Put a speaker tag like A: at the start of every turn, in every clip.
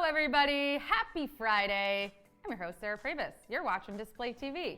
A: everybody. Happy Friday. I'm your host, Sarah Pribis. You're watching Display TV.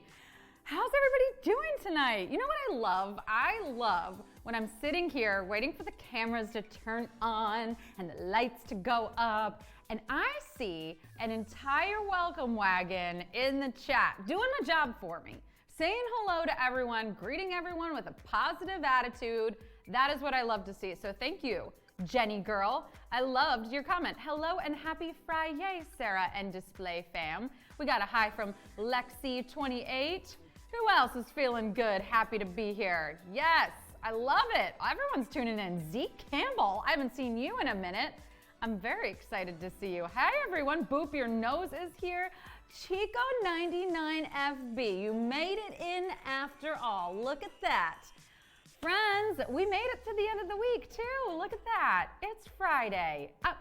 A: How's everybody doing tonight? You know what I love? I love when I'm sitting here waiting for the cameras to turn on and the lights to go up, and I see an entire welcome wagon in the chat doing my job for me, saying hello to everyone, greeting everyone with a positive attitude. That is what I love to see. So thank you, Jenny girl. I loved your comment. Hello and happy Friday, Sarah and Display fam. We got a hi from Lexi28. Who else is feeling good? Happy to be here. Yes, I love it. Everyone's tuning in. Zeke Campbell, I haven't seen you in a minute. I'm very excited to see you. Hi everyone, Boop Your Nose is here. Chico99FB, you made it in after all. Look at that. Friends, we made it to the end of the week too. Look at that. It's Friday. I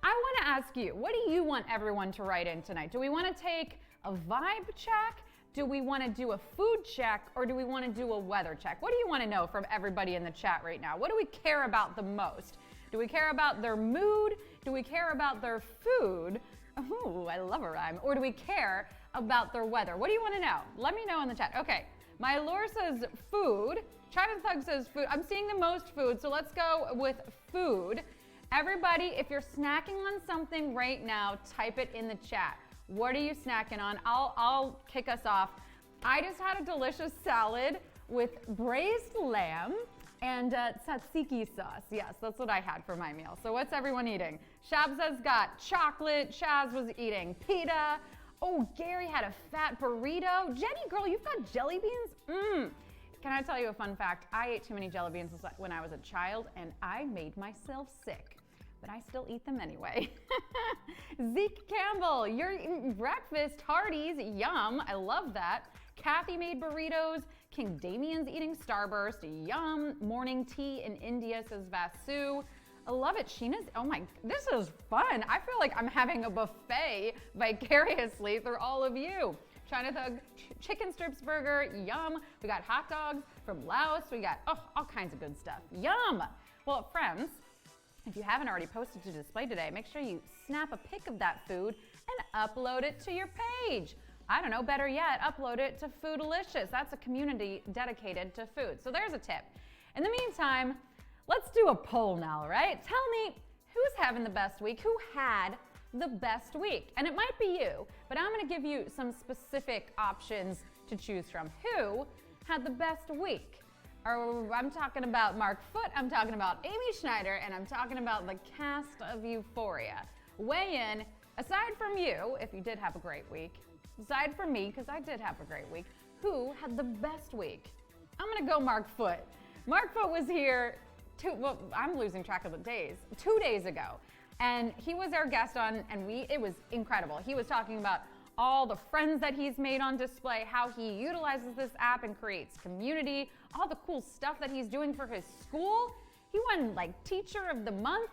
A: want to ask you, what do you want everyone to write in tonight? Do we want to take a vibe check? Do we want to do a food check, or do we want to do a weather check? What do you want to know from everybody in the chat right now? What do we care about the most? Do we care about their mood? Do we care about their food? Ooh, I love a rhyme. Or do we care about their weather? What do you want to know? Let me know in the chat. Okay, my lure says food. China Thug says food. I'm seeing the most food, so let's go with food. Everybody, if you're snacking on something right now, type it in the chat. What are you snacking on? I'll kick us off. I just had a delicious salad with braised lamb and tzatziki sauce. Yes, that's what I had for my meal. So what's everyone eating? Shabs has got chocolate. Shaz was eating pita. Oh, Gary had a fat burrito. Jenny girl, you've got jelly beans? Can I tell you a fun fact? I ate too many jelly beans when I was a child and I made myself sick. But I still eat them anyway. Zeke Campbell, you're eating breakfast, Hardee's, yum, I love that. Kathy made burritos. King Damien's eating Starburst, yum. Morning tea in India, says Vasu. I love it. Sheena's, oh my, this is fun. I feel like I'm having a buffet vicariously through all of you. China Thug, chicken strips burger, yum. We got hot dogs from Laos. We got all kinds of good stuff, yum. Well, friends, if you haven't already posted to Display today, make sure you snap a pic of that food and upload it to your page. I don't know, better yet, upload it to Foodalicious. That's a community dedicated to food. So there's a tip. In the meantime, let's do a poll now, right? Tell me who's having the best week, who had the best week. And it might be you, but I'm gonna give you some specific options to choose from. Who had the best week? I'm talking about Mark Foote, I'm talking about Amy Schneider, and I'm talking about the cast of Euphoria. Weigh in, aside from you, if you did have a great week, aside from me, because I did have a great week, who had the best week? I'm gonna go Mark Foote. Mark Foote was here, I'm losing track of the days, 2 days ago. And he was our guest on, and it was incredible. He was talking about all the friends that he's made on Display, how he utilizes this app and creates community, all the cool stuff that he's doing for his school. He won like Teacher of the Month.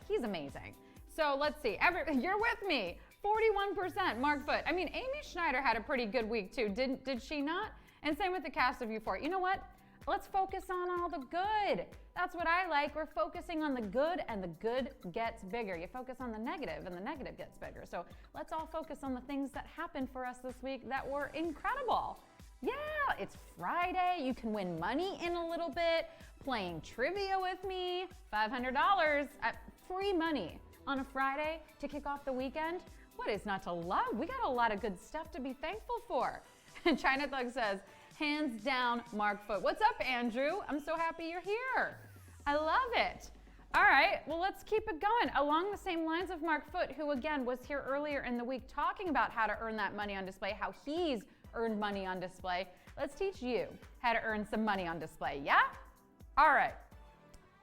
A: He's amazing. So let's see, you're with me. 41% Mark Foote. I mean, Amy Schneider had a pretty good week too, did she not? And same with the cast of Euphoria. You know what? Let's focus on all the good. That's what I like. We're focusing on the good, and the good gets bigger. You focus on the negative, and the negative gets bigger. So let's all focus on the things that happened for us this week that were incredible. Yeah, it's Friday. You can win money in a little bit. Playing trivia with me, $500 at free money on a Friday to kick off the weekend. What is not to love? We got a lot of good stuff to be thankful for. And China Thug says, hands down, Mark Foote. What's up, Andrew? I'm so happy you're here. I love it. All right, well, let's keep it going. Along the same lines of Mark Foote, who again was here earlier in the week talking about how to earn that money on Display, how he's earned money on Display. Let's teach you how to earn some money on Display, yeah? All right,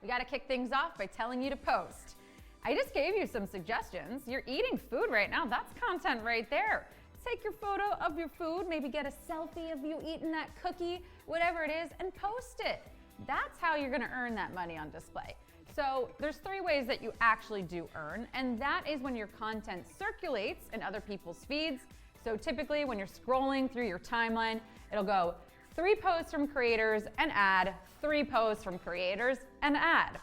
A: we gotta kick things off by telling you to post. I just gave you some suggestions. You're eating food right now. That's content right there. Take your photo of your food, maybe get a selfie of you eating that cookie, whatever it is, and post it. That's how you're gonna earn that money on Display. So there's 3 ways that you actually do earn, and that is when your content circulates in other people's feeds. So typically when you're scrolling through your timeline, it'll go 3 posts from creators and ad, 3 posts from creators and ad.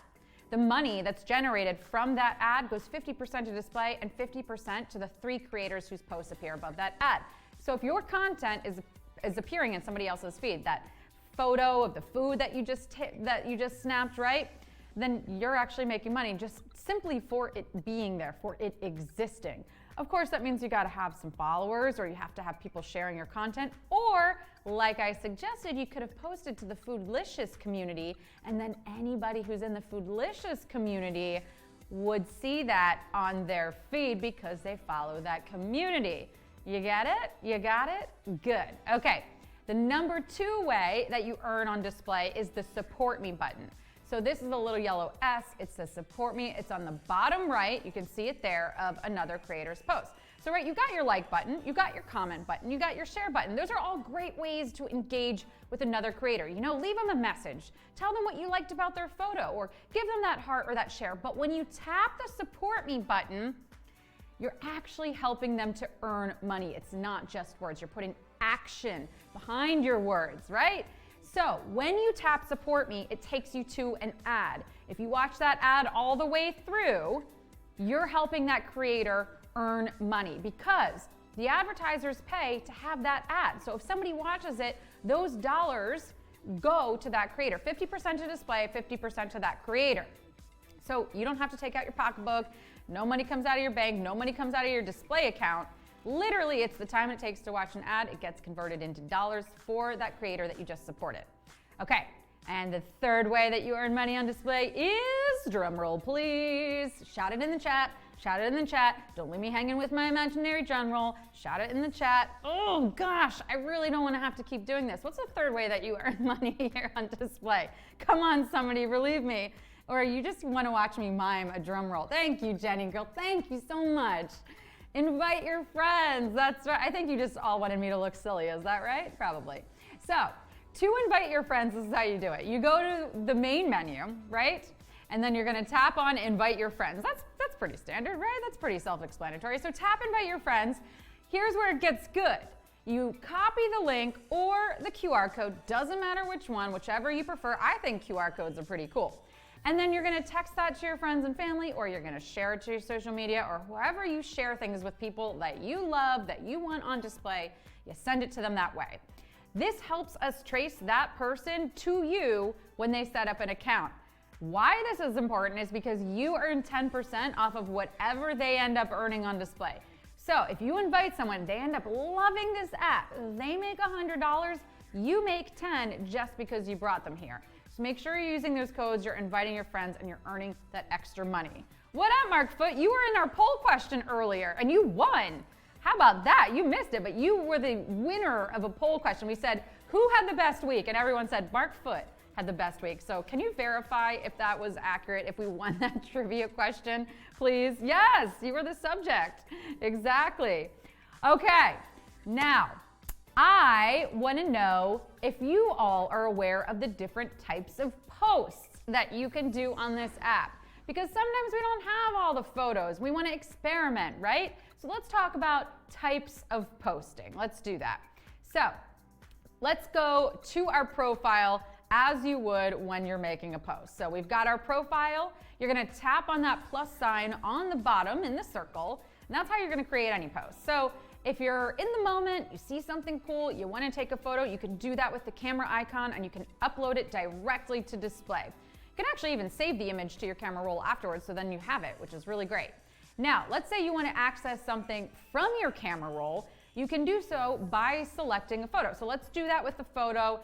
A: the money that's generated from that ad goes 50% to display and 50% to the 3 creators whose posts appear above that ad. So if your content is appearing in somebody else's feed, that photo of the food that you just snapped, right? Then you're actually making money just simply for it being there, for it existing. Of course, that means you got to have some followers, or you have to have people sharing your content, or like I suggested, you could have posted to the Foodlicious community, and then anybody who's in the Foodlicious community would see that on their feed because they follow that community. You get it? You got it? Good. Okay. The number 2 way that you earn on display is the Support Me button. So this is a little yellow S. It says Support Me. It's on the bottom right. You can see it there of another creator's post. So right, you got your like button, you got your comment button, you got your share button. Those are all great ways to engage with another creator. You know, leave them a message. Tell them what you liked about their photo, or give them that heart or that share. But when you tap the Support Me button, you're actually helping them to earn money. It's not just words. You're putting action behind your words, right? So when you tap Support Me, it takes you to an ad. If you watch that ad all the way through, you're helping that creator earn money because the advertisers pay to have that ad. So if somebody watches it, those dollars go to that creator. 50% to display, 50% to that creator. So you don't have to take out your pocketbook. No money comes out of your bank. No money comes out of your display account. Literally, it's the time it takes to watch an ad. It gets converted into dollars for that creator that you just supported. Okay, and the third way that you earn money on display is, drum roll please, shout it in the chat, shout it in the chat. Don't leave me hanging with my imaginary drum roll. Shout it in the chat. Oh gosh, I really don't want to have to keep doing this. What's the third way that you earn money here on display? Come on, somebody, relieve me. Or you just want to watch me mime a drum roll. Thank you, Jenny girl. Thank you so much. Invite your friends. That's right. I think you just all wanted me to look silly. Is that right? Probably. So to invite your friends, this is how you do it. You go to the main menu, right? And then you're going to tap on Invite Your Friends. That's pretty standard, right? That's pretty self-explanatory. So tap Invite Your Friends. Here's where it gets good. You copy the link or the QR code. Doesn't matter which one, whichever you prefer. I think QR codes are pretty cool. And then you're going to text that to your friends and family, or you're going to share it to your social media, or wherever you share things with people that you love, that you want on display, you send it to them that way. This helps us trace that person to you when they set up an account. Why this is important is because you earn 10% off of whatever they end up earning on display. So if you invite someone, they end up loving this app, they make $100, you make 10 just because you brought them here. So make sure you're using those codes, you're inviting your friends, and you're earning that extra money. What up, Mark Foot? You were in our poll question earlier, and you won. How about that? You missed it, but you were the winner of a poll question. We said, who had the best week? And everyone said Mark Foot had the best week. So can you verify if that was accurate, if we won that trivia question, please? Yes, you were the subject. Exactly. Okay, now, I want to know if you all are aware of the different types of posts that you can do on this app. Because sometimes we don't have all the photos. We want to experiment, right? So let's talk about types of posting. Let's do that. So let's go to our profile as you would when you're making a post. So we've got our profile. You're going to tap on that plus sign on the bottom in the circle, and that's how you're going to create any post. So if you're in the moment, you see something cool, you want to take a photo, you can do that with the camera icon, and you can upload it directly to display. You can actually even save the image to your camera roll afterwards, so then you have it, which is really great. Now, let's say you want to access something from your camera roll. You can do so by selecting a photo. So let's do that with the photo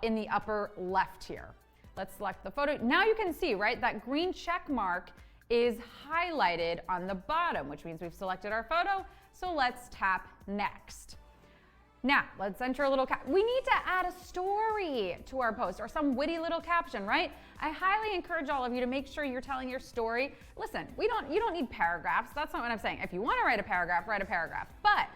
A: in the upper left here. Let's select the photo. Now you can see, right, that green check mark is highlighted on the bottom, which means we've selected our photo. So let's tap next. Now, let's enter a little we need to add a story to our post or some witty little caption, right? I highly encourage all of you to make sure you're telling your story. Listen, you don't need paragraphs. That's not what I'm saying. If you want to write a paragraph, write a paragraph. But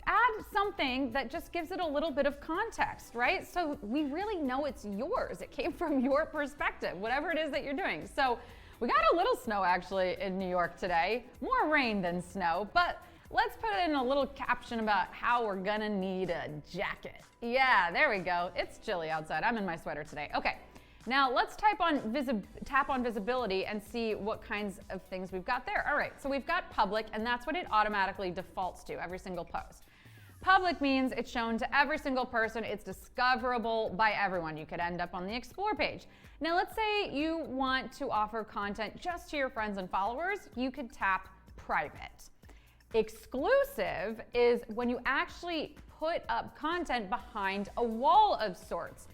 A: add something that just gives it a little bit of context, right? So we really know it's yours. It came from your perspective, whatever it is that you're doing. So we got a little snow actually in New York today. More rain than snow, but let's put in a little caption about how we're gonna need a jacket. Yeah, there we go. It's chilly outside. I'm in my sweater today. Okay, Now let's tap on visibility and see what kinds of things we've got there. All right, so we've got public, and that's what it automatically defaults to, every single post. Public means it's shown to every single person. It's discoverable by everyone. You could end up on the Explore page. Now let's say you want to offer content just to your friends and followers. You could tap Private. Exclusive is when you actually put up content behind a wall of sorts.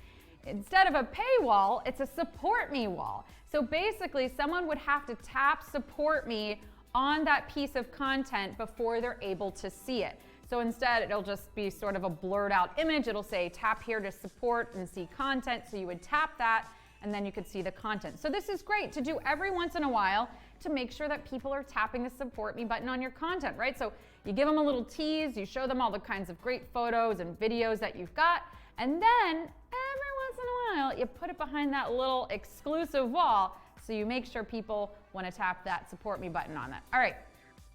A: Instead of a paywall, it's a support me wall. So basically, someone would have to tap support me on that piece of content before they're able to see it. So instead, it'll just be sort of a blurred out image. It'll say tap here to support and see content. So you would tap that and then you could see the content. So this is great to do every once in a while to make sure that people are tapping the support me button on your content, right? So you give them a little tease, you show them all the kinds of great photos and videos that you've got, and then every once in a while, you put it behind that little exclusive wall so you make sure people want to tap that support me button on that. All right,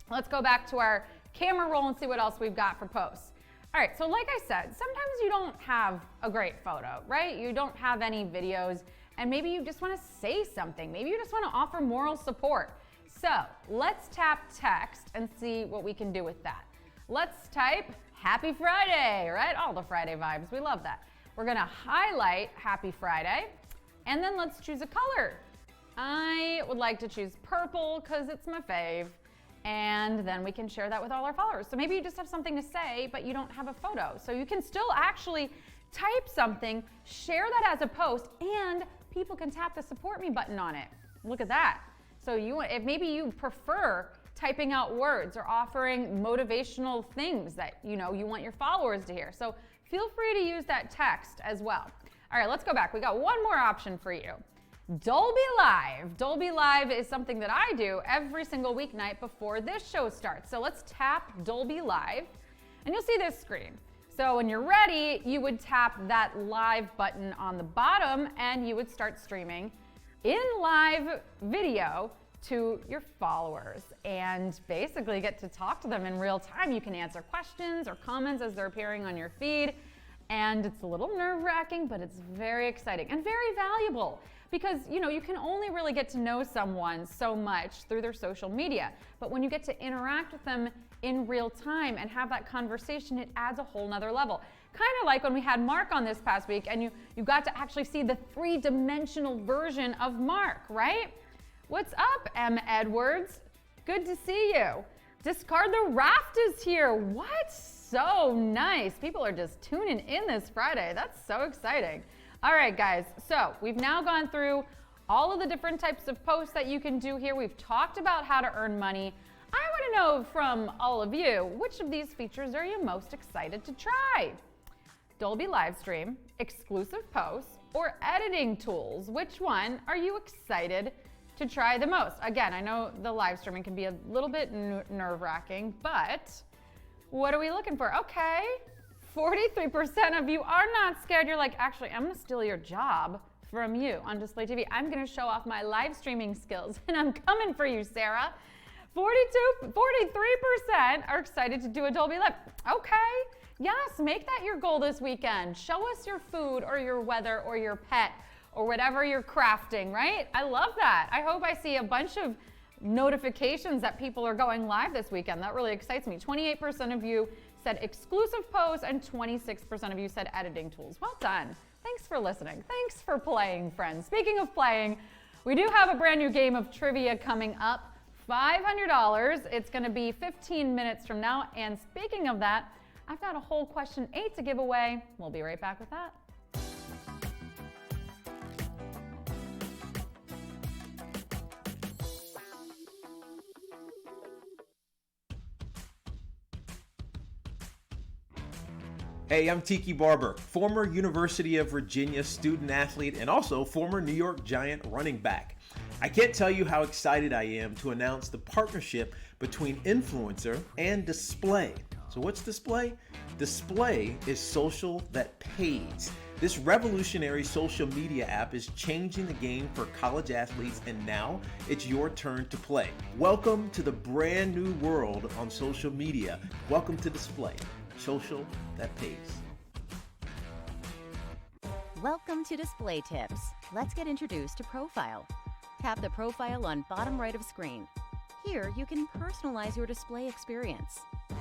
A: let's go back to our camera roll and see what else we've got for posts. All right, so like I said, sometimes you don't have a great photo, right? You don't have any videos, and maybe you just want to say something. Maybe you just want to offer moral support. So let's tap text and see what we can do with that. Let's type Happy Friday, right? All the Friday vibes, we love that. We're gonna highlight Happy Friday, and then let's choose a color. I would like to choose purple because it's my fave. And then we can share that with all our followers. So maybe you just have something to say, but you don't have a photo. So you can still actually type something, share that as a post, and people can tap the support me button on it. Look at that. So if maybe you prefer typing out words or offering motivational things that you want your followers to hear. So feel free to use that text as well. All right, let's go back. We got one more option for you. Dolby Live. Dolby Live is something that I do every single weeknight before this show starts. So let's tap Dolby Live, and you'll see this screen. So when you're ready, you would tap that live button on the bottom, and you would start streaming in live video to your followers and basically get to talk to them in real time. You can answer questions or comments as they're appearing on your feed. And it's a little nerve-wracking, but it's very exciting and very valuable because, you can only really get to know someone so much through their social media. But when you get to interact with them in real time and have that conversation, it adds a whole nother level. Kind of like when we had Mark on this past week and you got to actually see the three-dimensional version of Mark, right? What's up, M. Edwards? Good to see you. Discard the Raft is here. What? So nice. People are just tuning in this Friday. That's so exciting. All right, guys. So we've now gone through all of the different types of posts that you can do here. We've talked about how to earn money. I want to know from all of you, which of these features are you most excited to try? Dolby Livestream, exclusive posts, or editing tools? Which one are you excited to try the most? Again, I know the live streaming can be a little bit nerve-wracking, but what are we looking for? Okay, 43% of you are not scared. You're like, actually, I'm gonna steal your job from you on Display TV. I'm gonna show off my live streaming skills, and I'm coming for you, Sarah. 43% are excited to do a Dolby Live. Okay, yes, make that your goal this weekend. Show us your food or your weather or your pet or whatever you're crafting, right? I love that. I hope I see a bunch of notifications that people are going live this weekend. That really excites me. 28% of you said exclusive posts and 26% of you said editing tools. Well done. Thanks for listening. Thanks for playing, friends. Speaking of playing, we do have a brand new game of trivia coming up. $500. It's going to be 15 minutes from now. And speaking of that, I've got a whole question 8 to give away. We'll be right back with that.
B: Hey, I'm Tiki Barber, former University of Virginia student athlete and also former New York Giant running back. I can't tell you how excited I am to announce the partnership between Influencer and Display. So what's Display? Display is social that pays. This revolutionary social media app is changing the game for college athletes, and now it's your turn to play. Welcome to the brand new world on social media. Welcome to Display, social that pays.
C: Welcome to Display Tips. Let's get introduced to Profile. Tap the profile on bottom right of screen. Here, you can personalize your display experience.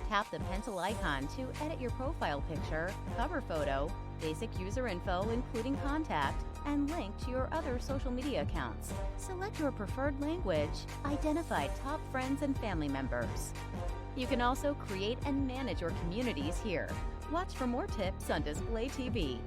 C: Tap the pencil icon to edit your profile picture, cover photo, basic user info including contact, and link to your other social media accounts. Select your preferred language. Identify top friends and family members. You can also create and manage your communities here. Watch for more tips on Display TV.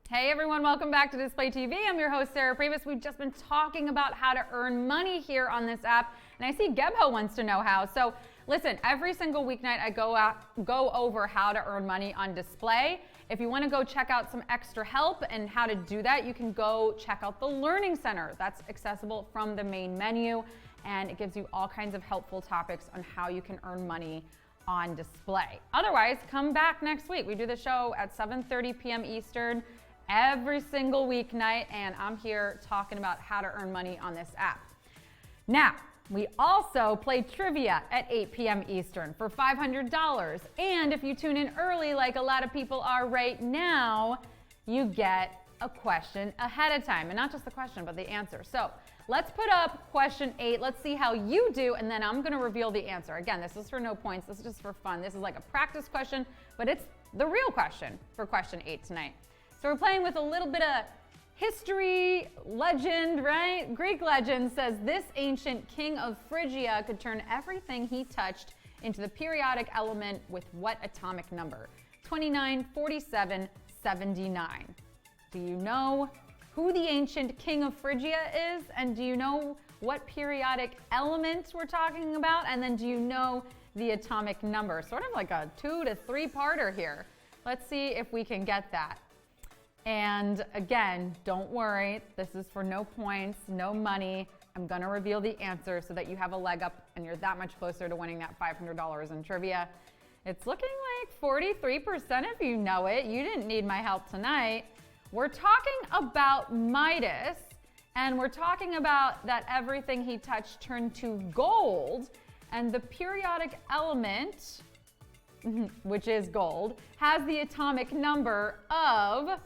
A: Hey everyone, welcome back to Display TV. I'm your host, Sarah Pribis. We've just been talking about how to earn money here on this app, and I see Gebho wants to know how. So listen, every single weeknight I go over how to earn money on display. If you want to go check out some extra help and how to do that, you can go check out the Learning Center. That's accessible from the main menu, and it gives you all kinds of helpful topics on how you can earn money on display. Otherwise, come back next week. We do the show at 7:30 p.m. Eastern every single weeknight, and I'm here talking about how to earn money on this app. Now, we also play trivia at 8 p.m. Eastern for $500, and if you tune in early like a lot of people are right now, you get a question ahead of time, and not just the question, but the answer. So let's put up question 8. Let's see how you do, and then I'm going to reveal the answer. Again, this is for no points. This is just for fun. This is like a practice question, but it's the real question for question 8 tonight. So we're playing with a little bit of history, legend, right? Greek legend says this ancient king of Phrygia could turn everything he touched into the periodic element with what atomic number? 29, 47, 79. Do you know who the ancient king of Phrygia is? And do you know what periodic element we're talking about? And then do you know the atomic number? Sort of like a 2 to 3-parter here. Let's see if we can get that. And again, don't worry, this is for no points, no money. I'm gonna reveal the answer so that you have a leg up and you're that much closer to winning that $500 in trivia. It's looking like 43% if you know it. You didn't need my help tonight. We're talking about Midas, and we're talking about that everything he touched turned to gold, and the periodic element, which is gold, has the atomic number of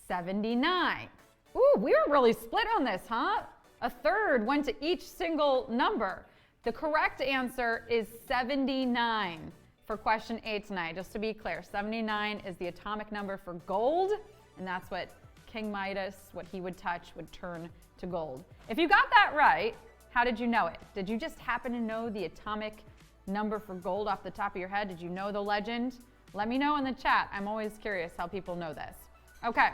A: 79. Ooh, we were really split on this, huh? A third went to each single number. The correct answer is 79 for question 8 tonight. Just to be clear, 79 is the atomic number for gold, and that's what King Midas, what he would touch, would turn to gold. If you got that right, how did you know it? Did you just happen to know the atomic number for gold off the top of your head? Did you know the legend? Let me know in the chat. I'm always curious how people know this. Okay.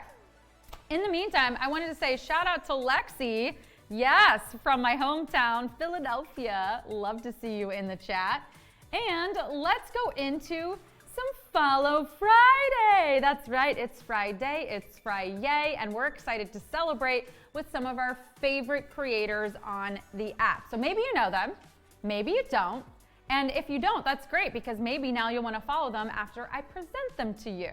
A: In the meantime, I wanted to say shout out to Lexi. Yes, from my hometown, Philadelphia. Love to see you in the chat. And let's go into some Follow Friday. That's right, it's Friday, it's Friday, and we're excited to celebrate with some of our favorite creators on the app. So maybe you know them, maybe you don't. And if you don't, that's great, because maybe now you'll want to follow them after I present them to you.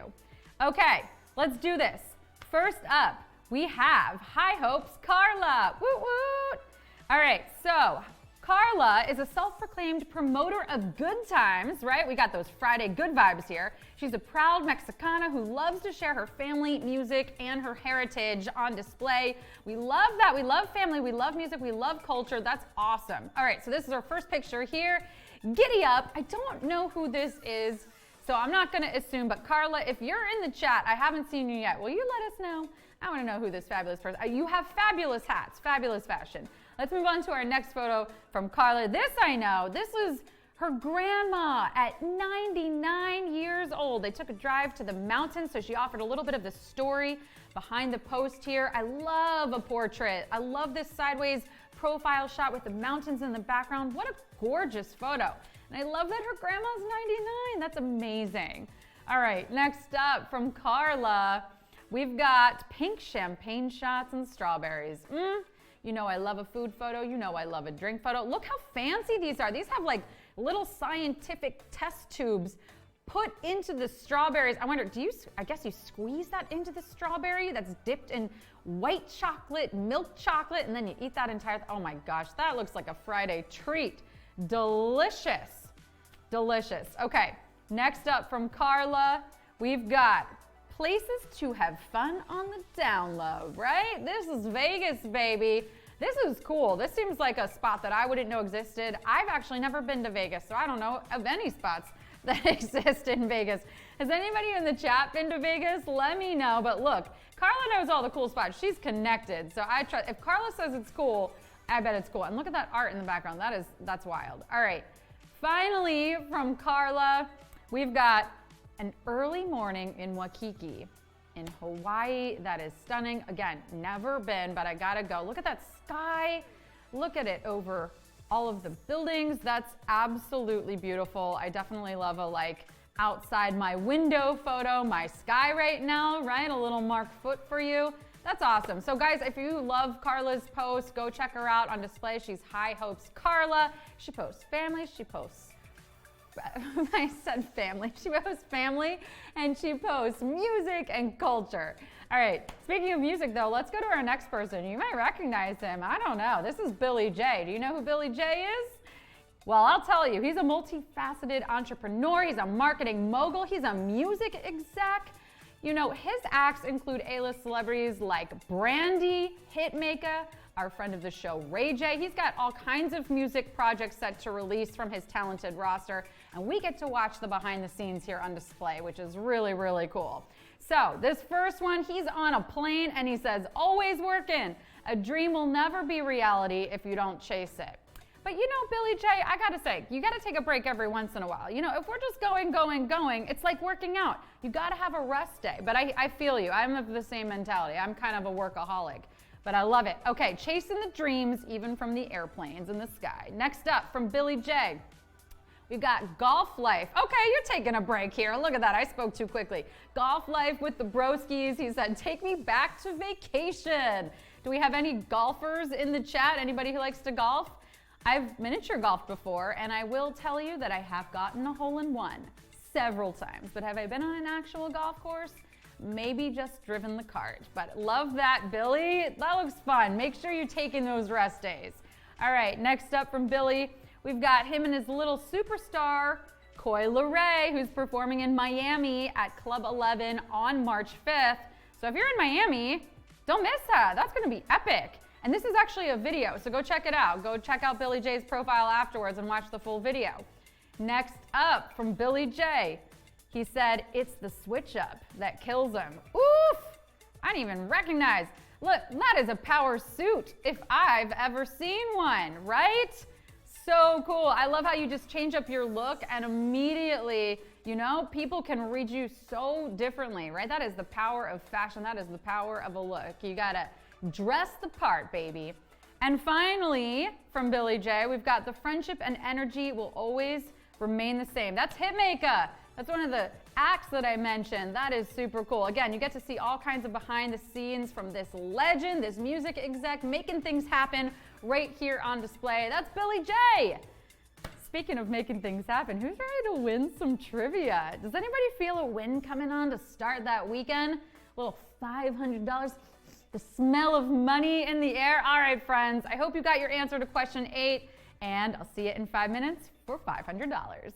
A: Okay, let's do this. First up, we have High Hopes Carla. Woot woot! All right, so Carla is a self-proclaimed promoter of good times, right? We got those Friday good vibes here. She's a proud Mexicana who loves to share her family, music, and her heritage on display. We love that. We love family. We love music. We love culture. That's awesome. All right, so this is our first picture here. Giddy up. I don't know who this is, so I'm not going to assume, but Carla, if you're in the chat, I haven't seen you yet. Will you let us know? I want to know who this fabulous person is. You have fabulous hats, fabulous fashion. Let's move on to our next photo from Carla. This I know. This is her grandma at 99 years old. They took a drive to the mountains, so she offered a little bit of the story behind the post here. I love a portrait. I love this sideways profile shot with the mountains in the background. What a gorgeous photo. And I love that her grandma's 99. That's amazing. All right, next up from Carla, we've got pink champagne shots and strawberries. You know I love a food photo. You know I love a drink photo. Look how fancy these are. These have like little scientific test tubes put into the strawberries. I wonder, I guess you squeeze that into the strawberry that's dipped in white chocolate, milk chocolate, and then you eat that entire, oh my gosh, that looks like a Friday treat. Delicious, delicious. Okay, next up from Carla, we've got places to have fun on the download, right? This is Vegas, baby. This is cool. This seems like a spot that I wouldn't know existed. I've actually never been to Vegas, so I don't know of any spots that exist in Vegas. Has anybody in the chat been to Vegas? Let me know. But look, Carla knows all the cool spots. She's connected. So I trust. If Carla says it's cool, I bet it's cool. And look at that art in the background. That's wild. All right. Finally, from Carla, we've got an early morning in Waikiki in Hawaii. That is stunning. Again, never been, but I gotta go. Look at that sky. Look at it over all of the buildings. That's absolutely beautiful. I definitely love a outside my window photo, my sky right now, right? A little Mark Foot for you. That's awesome. So guys, if you love Carla's posts, go check her out on display. She's High Hopes Carla. She posts family, she posts I said family. She posts family and she posts music and culture. All right, speaking of music though, let's go to our next person. You might recognize him. I don't know. This is Billy J. Do you know who Billy J is? Well, I'll tell you. He's a multifaceted entrepreneur. He's a marketing mogul. He's a music exec. You know, his acts include A-list celebrities like Brandy, Hitmaker, our friend of the show, Ray J. He's got all kinds of music projects set to release from his talented roster, and we get to watch the behind the scenes here on display, which is really, really cool. So this first one, he's on a plane and he says, always working. A dream will never be reality if you don't chase it. But you know, Billy J, I gotta say, you gotta take a break every once in a while. You know, if we're just going, it's like working out. You gotta have a rest day. But I feel you, I'm of the same mentality. I'm kind of a workaholic, but I love it. Okay, chasing the dreams, even from the airplanes in the sky. Next up, from Billy J, we've got Golf Life. Okay, you're taking a break here. Look at that, I spoke too quickly. Golf Life with the broskies. He said, take me back to vacation. Do we have any golfers in the chat? Anybody who likes to golf? I've miniature golfed before, and I will tell you that I have gotten a hole-in-one several times. But have I been on an actual golf course? Maybe just driven the cart. But love that, Billy. That looks fun. Make sure you're taking those rest days. All right, next up from Billy, we've got him and his little superstar, Coi Leray, who's performing in Miami at Club 11 on March 5th. So if you're in Miami, don't miss that. That's going to be epic. And this is actually a video, so go check it out. Go check out Billy J's profile afterwards and watch the full video. Next up, from Billy J, he said, it's the switch up that kills him. Oof! I didn't even recognize. Look, that is a power suit if I've ever seen one, right? So cool. I love how you just change up your look and immediately, you know, people can read you so differently, right? That is the power of fashion. That is the power of a look. You gotta dress the part, baby. And finally, from Billy J, we've got the friendship and energy will always remain the same. That's Hitmaker. That's one of the acts that I mentioned. That is super cool. Again, you get to see all kinds of behind the scenes from this legend, this music exec, making things happen right here on display. That's Billy J. Speaking of making things happen, who's ready to win some trivia? Does anybody feel a win coming on to start that weekend? A little $500. The smell of money in the air. All right, friends, I hope you got your answer to question 8, and I'll see you in 5 minutes for $500.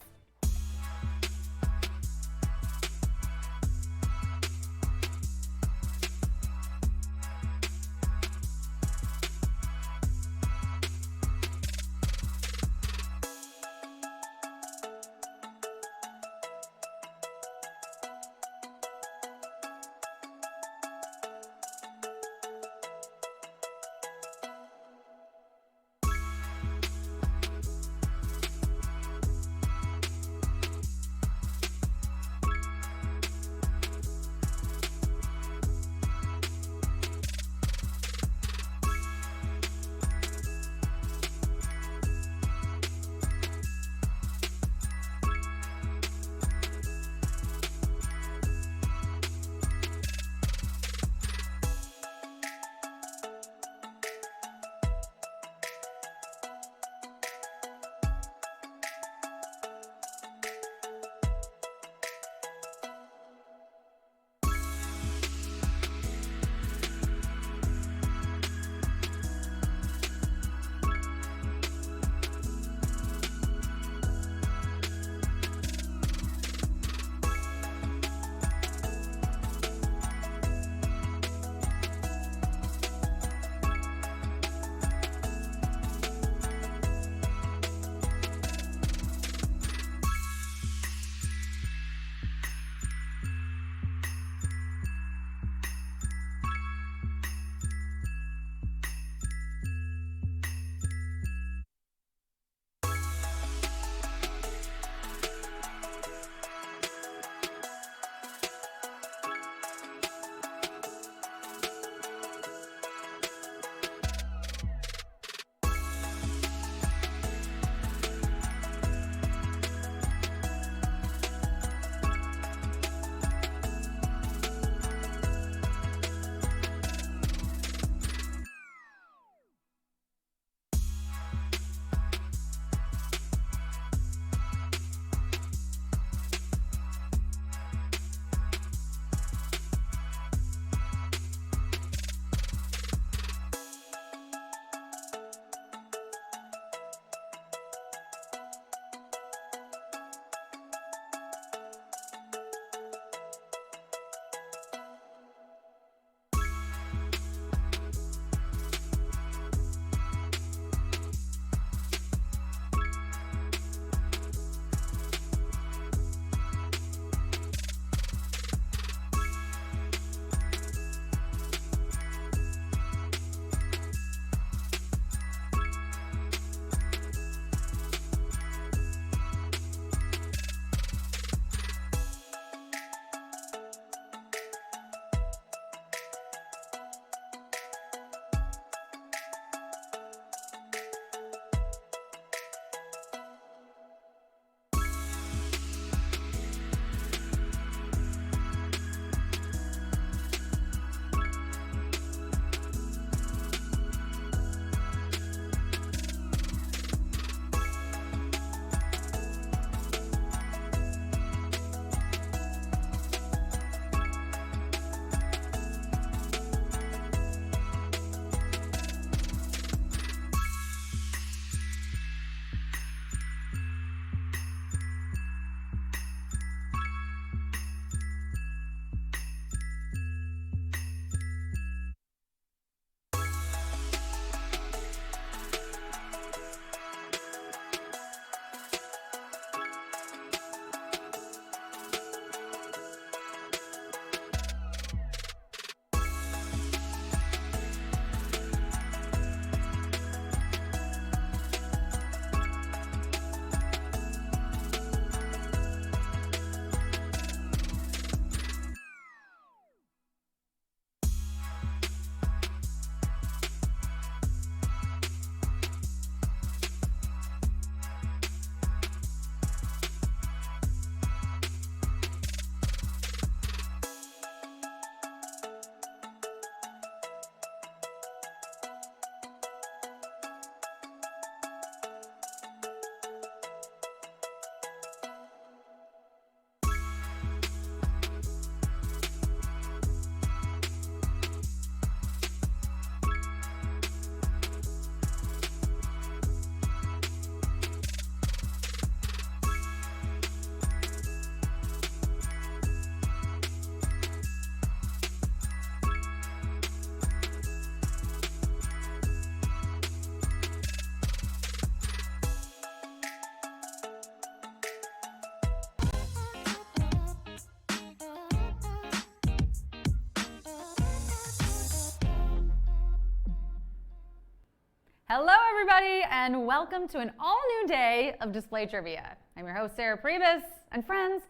A: Hello, everybody, and welcome to an all-new day of Display Trivia. I'm your host, Sarah Pribis, and friends,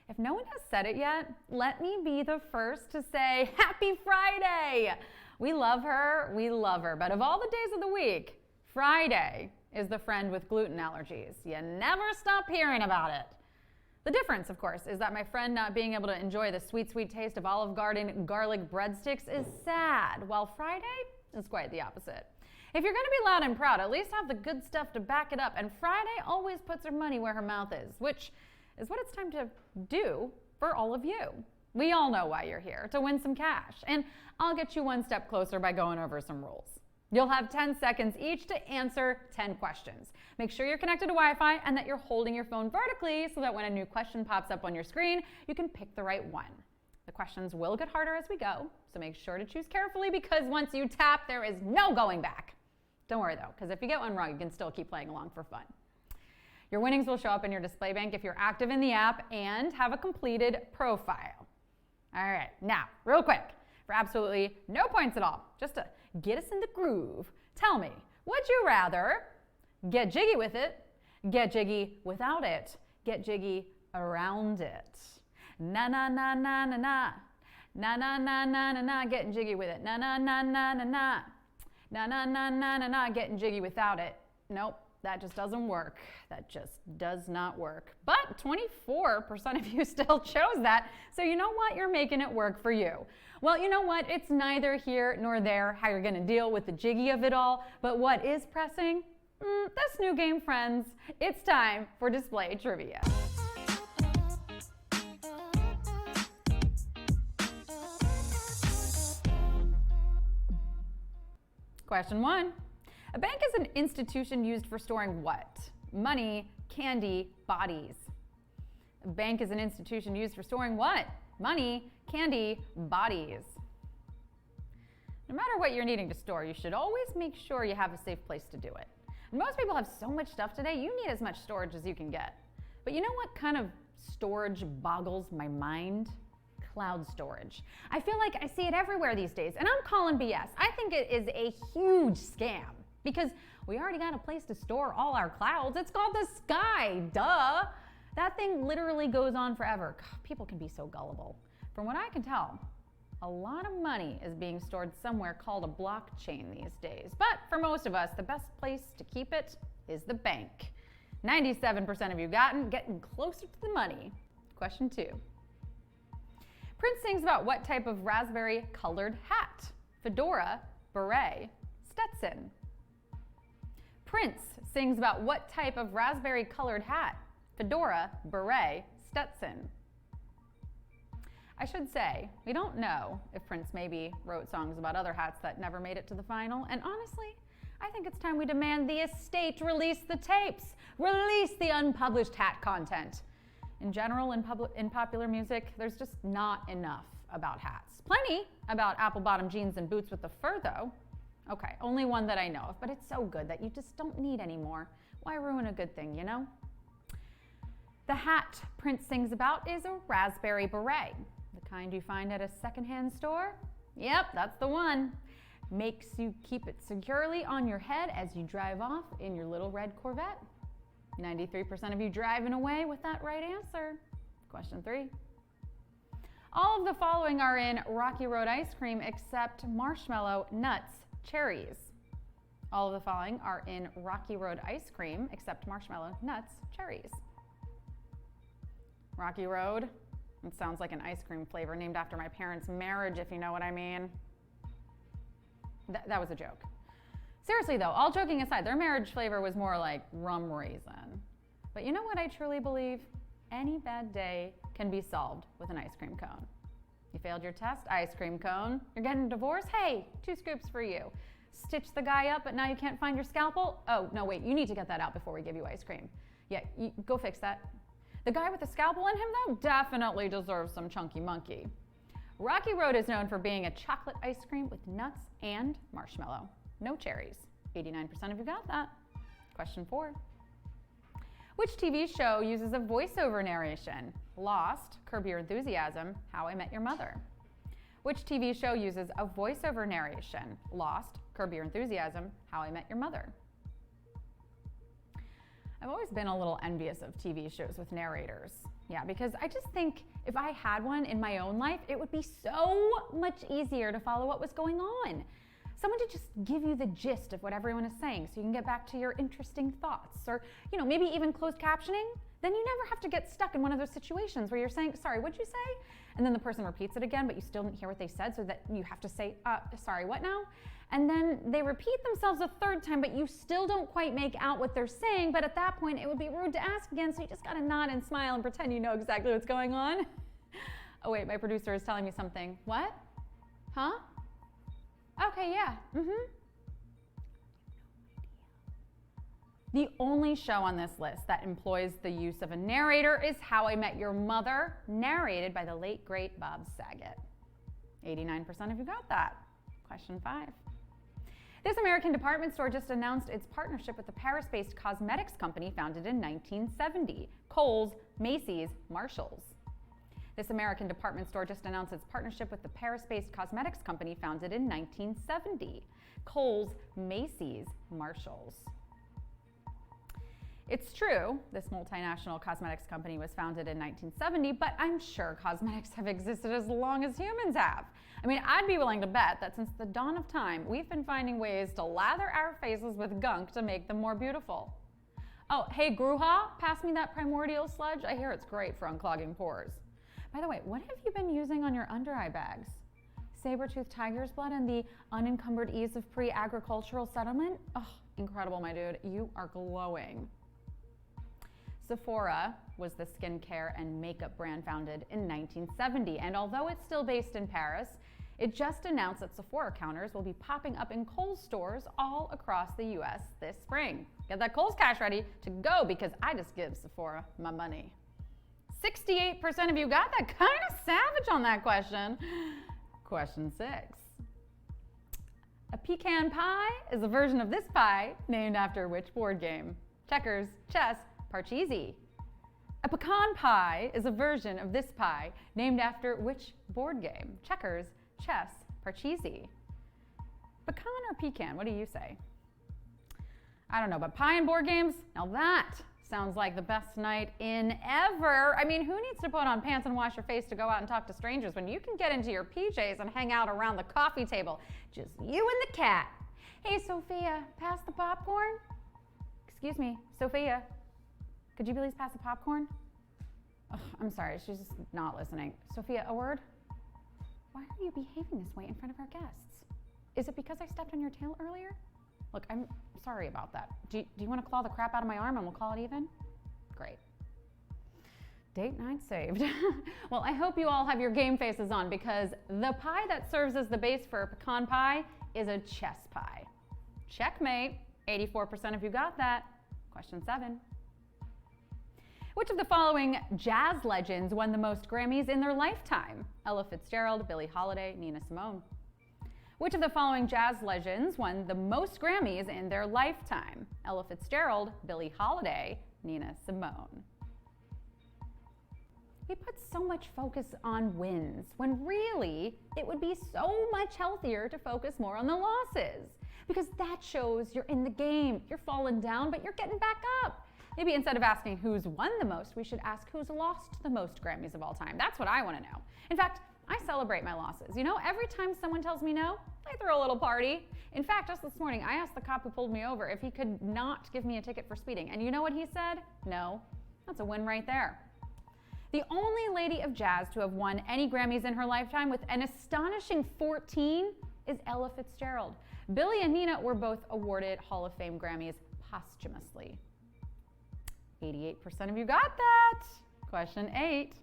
A: if no one has said it yet, let me be the first to say Happy Friday! We love her, but of all the days of the week, Friday is the friend with gluten allergies. You never stop hearing about it. The difference, of course, is that my friend not being able to enjoy the sweet, sweet taste of Olive Garden garlic breadsticks is sad, while Friday is quite the opposite. If you're going to be loud and proud, at least have the good stuff to back it up. And Friday always puts her money where her mouth is, which is what it's time to do for all of you. We all know why you're here, to win some cash. And I'll get you one step closer by going over some rules. You'll have 10 seconds each to answer 10 questions. Make sure you're connected to Wi-Fi and that you're holding your phone vertically so that when a new question pops up on your screen, you can pick the right one. The questions will get harder as we go, so make sure to choose carefully because once you tap, there is no going back. Don't worry though, because if you get one wrong, you can still keep playing along for fun. Your winnings will show up in your display bank if you're active in the app and have a completed profile. All right, now, real quick, for absolutely no points at all, just to get us in the groove, tell me, would you rather get jiggy with it, get jiggy without it, get jiggy around it? Na na na na na na, na na na na na na, getting jiggy with it, na na na na na na. Na na na na na na, getting jiggy without it. Nope, that just doesn't work. That just does not work. But 24% of you still chose that, so you know what? You're making it work for you. Well, you know what? It's neither here nor there how you're gonna deal with the jiggy of it all, but what is pressing? This new game, friends. It's time for Display Trivia. Question 1. A bank is an institution used for storing what? Money, candy, bodies. A bank is an institution used for storing what? Money, candy, bodies. No matter what you're needing to store, you should always make sure you have a safe place to do it. And most people have so much stuff today, you need as much storage as you can get. But you know what kind of storage boggles my mind? Cloud storage. I feel like I see it everywhere these days, and I'm calling BS. I think it is a huge scam because we already got a place to store all our clouds. It's called the sky, duh. That thing literally goes on forever. God, people can be so gullible. From what I can tell, a lot of money is being stored somewhere called a blockchain these days. But for most of us, the best place to keep it is the bank. 97% of you getting closer to the money. Question 2. Prince sings about what type of raspberry colored hat? Fedora, beret, Stetson. Prince sings about what type of raspberry colored hat? Fedora, beret, Stetson. I should say, we don't know if Prince maybe wrote songs about other hats that never made it to the final, and honestly, I think it's time we demand the estate release the tapes, release the unpublished hat content. In general, in popular music, there's just not enough about hats. Plenty about apple-bottom jeans and boots with the fur, though. Okay, only one that I know of, but it's so good that you just don't need any more. Why ruin a good thing, you know? The hat Prince sings about is a raspberry beret, the kind you find at a secondhand store. Yep, that's the one. Makes you keep it securely on your head as you drive off in your little red Corvette. 93% of you driving away with that right answer. Question 3. All of the following are in Rocky Road ice cream except marshmallow, nuts, cherries. All of the following are in Rocky Road ice cream except marshmallow, nuts, cherries. Rocky Road, it sounds like an ice cream flavor named after my parents' marriage, if you know what I mean. That was a joke. Seriously though, all joking aside, their marriage flavor was more like rum raisin. But you know what I truly believe? Any bad day can be solved with an ice cream cone. You failed your test, ice cream cone. You're getting a divorce? Hey, 2 scoops for you. Stitch the guy up, but now you can't find your scalpel? Oh, no, wait, you need to get that out before we give you ice cream. Yeah, go fix that. The guy with the scalpel in him, though, definitely deserves some chunky monkey. Rocky Road is known for being a chocolate ice cream with nuts and marshmallow. No cherries. 89% of you got that. Question 4. Which TV show uses a voiceover narration? Lost, Curb Your Enthusiasm, How I Met Your Mother. Which TV show uses a voiceover narration? Lost, Curb Your Enthusiasm, How I Met Your Mother. I've always been a little envious of TV shows with narrators. Yeah, because I just think if I had one in my own life, it would be so much easier to follow what was going on. Someone to just give you the gist of what everyone is saying so you can get back to your interesting thoughts, or maybe even closed captioning. Then you never have to get stuck in one of those situations where you're saying, sorry, what'd you say? And then the person repeats it again, but you still didn't hear what they said, so that you have to say, sorry, what now? And then they repeat themselves a third time, but you still don't quite make out what they're saying, but at that point it would be rude to ask again, so you just gotta nod and smile and pretend you know exactly what's going on. Oh wait, my producer is telling me something. What? Huh? Okay, yeah, The only show on this list that employs the use of a narrator is How I Met Your Mother, narrated by the late, great Bob Saget. 89% of you got that. Question 5. This American department store just announced its partnership with the Paris-based cosmetics company founded in 1970, Kohl's, Macy's, Marshalls. This American department store just announced its partnership with the Paris-based cosmetics company founded in 1970, Kohl's, Macy's, Marshalls. It's true, this multinational cosmetics company was founded in 1970, but I'm sure cosmetics have existed as long as humans have. I mean, I'd be willing to bet that since the dawn of time, we've been finding ways to lather our faces with gunk to make them more beautiful. Oh, hey, Gruha, pass me that primordial sludge. I hear it's great for unclogging pores. By the way, what have you been using on your under-eye bags? Saber-toothed tiger's blood and the unencumbered ease of pre-agricultural settlement? Oh, incredible, my dude. You are glowing. Sephora was the skincare and makeup brand founded in 1970, and although it's still based in Paris, it just announced that Sephora counters will be popping up in Kohl's stores all across the US this spring. Get that Kohl's cash ready to go, because I just give Sephora my money. 68% of you got that. Kind of savage on that question. Question 6. A pecan pie is a version of this pie named after which board game? Checkers, chess, Parcheesi. A pecan pie is a version of this pie named after which board game? Checkers, chess, Parcheesi. Pecan or pecan? What do you say? I don't know, but pie and board games? Now that sounds like the best night in ever. I mean, who needs to put on pants and wash your face to go out and talk to strangers when you can get into your PJs and hang out around the coffee table? Just you and the cat. Hey, Sophia, pass the popcorn? Excuse me, Sophia, could you please pass the popcorn? Oh, I'm sorry, she's just not listening. Sophia, a word? Why are you behaving this way in front of our guests? Is it because I stepped on your tail earlier? Look, I'm sorry about that. Do you want to claw the crap out of my arm and we'll call it even? Great. Date night saved. Well, I hope you all have your game faces on, because the pie that serves as the base for a pecan pie is a chess pie. Checkmate. 84% of you got that. Question 7. Which of the following jazz legends won the most Grammys in their lifetime? Ella Fitzgerald, Billie Holiday, Nina Simone. Which of the following jazz legends won the most Grammys in their lifetime? Ella Fitzgerald, Billie Holiday, Nina Simone. We put so much focus on wins, when really it would be so much healthier to focus more on the losses, because that shows you're in the game. You're falling down, but you're getting back up. Maybe instead of asking who's won the most, we should ask who's lost the most Grammys of all time. That's what I want to know. In fact, I celebrate my losses. You know, every time someone tells me no, I throw a little party. In fact, just this morning, I asked the cop who pulled me over if he could not give me a ticket for speeding. And you know what he said? No. That's a win right there. The only lady of jazz to have won any Grammys in her lifetime with an astonishing 14 is Ella Fitzgerald. Billie and Nina were both awarded Hall of Fame Grammys posthumously. 88% of you got that. Question 8.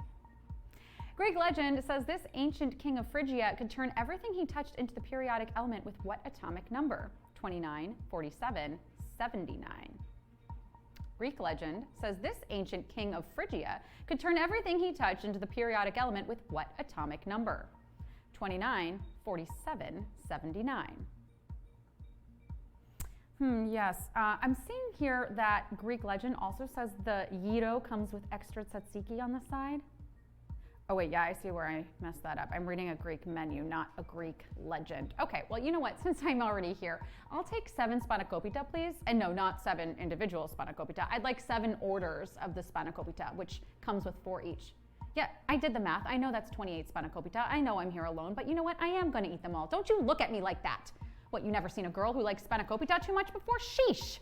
A: Greek legend says this ancient king of Phrygia could turn everything he touched into the periodic element with what atomic number? 29, 47, 79. Greek legend says this ancient king of Phrygia could turn everything he touched into the periodic element with what atomic number? 29, 47, 79. Yes, I'm seeing here that Greek legend also says the gyro comes with extra tzatziki on the side. Oh wait, yeah, I see where I messed that up. I'm reading a Greek menu, not a Greek legend. Okay, well, you know what? Since I'm already here, I'll take 7 spanakopita, please. And no, not 7 individual spanakopita. I'd like 7 orders of the spanakopita, which comes with 4 each. Yeah, I did the math. I know that's 28 spanakopita. I know I'm here alone, but you know what? I am gonna eat them all. Don't you look at me like that. What, you never seen a girl who likes spanakopita too much before? Sheesh.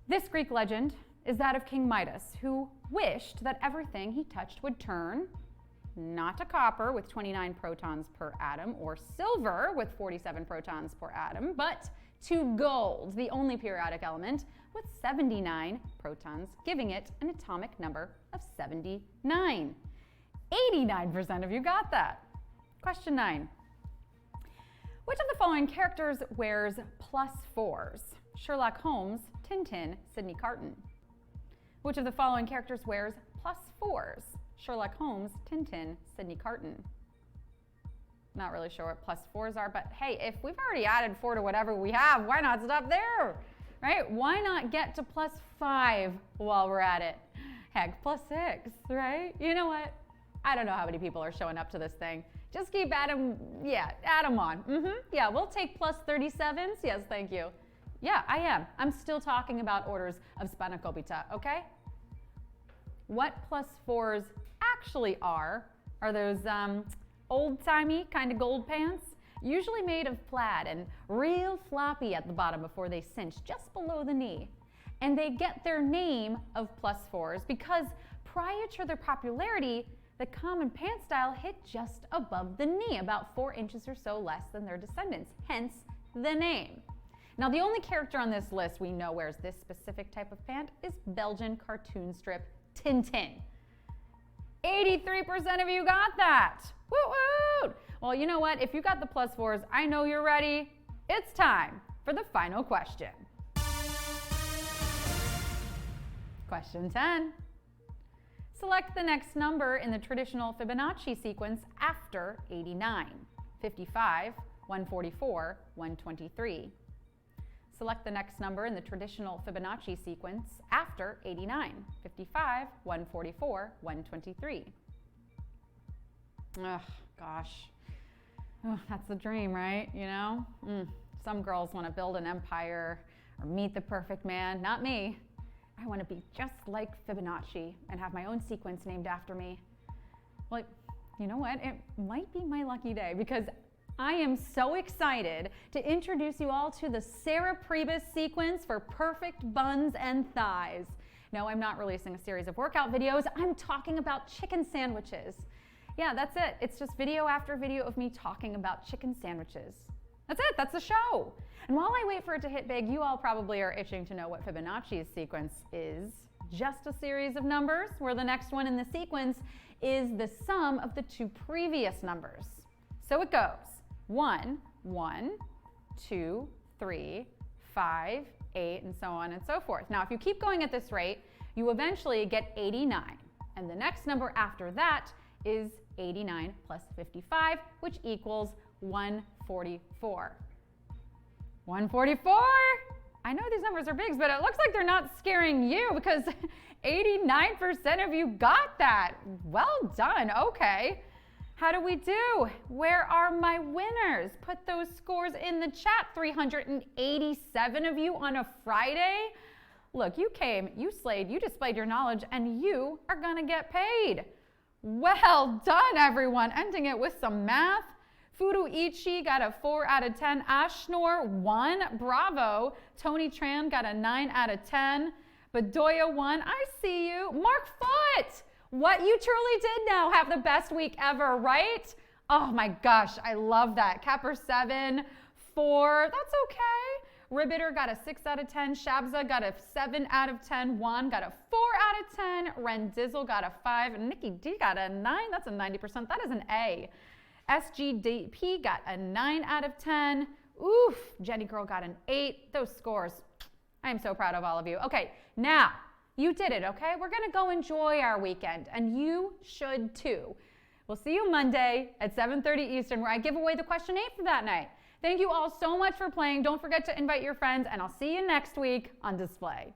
A: This Greek legend is that of King Midas, who wished that everything he touched would turn, not to copper with 29 protons per atom, or silver with 47 protons per atom, but to gold, the only periodic element, with 79 protons, giving it an atomic number of 79. 89% of you got that. Question 9. Which of the following characters wears +4s? Sherlock Holmes, Tintin, Sidney Carton. Which of the following characters wears +4s? Sherlock Holmes, Tintin, Sidney Carton. Not really sure what +4s are, but hey, if we've already added 4 to whatever we have, why not stop there? Right? Why not get to +5 while we're at it? Heck, +6, right? You know what? I don't know how many people are showing up to this thing. Just keep adding, add them on. Yeah, we'll take +37s. Yes, thank you. Yeah, I am. I'm still talking about orders of spanakopita, okay? What +4s actually are those old-timey kind of gold pants, usually made of plaid and real floppy at the bottom before they cinch just below the knee. And they get their name of +4s because prior to their popularity, the common pant style hit just above the knee, about 4 inches or so less than their descendants, hence the name. Now, the only character on this list we know wears this specific type of pant is Belgian cartoon strip Tintin. 83% of you got that. Woo-woo! Well, you know what? If you got the +4s, I know you're ready. It's time for the final question. Question 10. Select the next number in the traditional Fibonacci sequence after 89. 55, 144, 123. Select the next number in the traditional Fibonacci sequence after 89. 55, 144, 123. Ugh, gosh. Oh, that's the dream, right? You know? Some girls want to build an empire or meet the perfect man. Not me. I want to be just like Fibonacci and have my own sequence named after me. Well, you know what? It might be my lucky day because I am so excited to introduce you all to the Sarah Pribis sequence for perfect buns and thighs. No, I'm not releasing a series of workout videos. I'm talking about chicken sandwiches. Yeah, that's it. It's just video after video of me talking about chicken sandwiches. That's it. That's the show. And while I wait for it to hit big, you all probably are itching to know what Fibonacci's sequence is. Just a series of numbers where the next one in the sequence is the sum of the 2 previous numbers. So it goes 1, 1, 2, 3, 5, 8, and so on and so forth. Now, if you keep going at this rate, you eventually get 89. And the next number after that is 89 plus 55, which equals 144. 144? I know these numbers are big, but it looks like they're not scaring you because 89% of you got that. Well done. Okay. How do we do? Where are my winners? Put those scores in the chat. 387 of you on a Friday. Look, you came, you slayed, you displayed your knowledge, and you are going to get paid. Well done, everyone. Ending it with some math. Furuichi got a 4 out of 10. Ashnor 1. Bravo. Tony Tran got a 9 out of 10. Bedoya 1. I see you. Mark Foot. What you truly did now have the best week ever, right? Oh my gosh, I love that. Capper 7, 4. That's okay. Ribbiter got a 6 out of 10. Shabza got a 7 out of 10. Juan got a 4 out of 10. Ren Dizzle got a 5. Nikki D got a 9. That's a 90%. That is an A. SGDP got a 9 out of 10. Oof. Jenny Girl got an 8. Those scores. I am so proud of all of you. Okay, now you did it, okay? We're going to go enjoy our weekend, and you should too. We'll see you Monday at 7:30 Eastern, where I give away the question 8 for that night. Thank you all so much for playing. Don't forget to invite your friends, and I'll see you next week on display.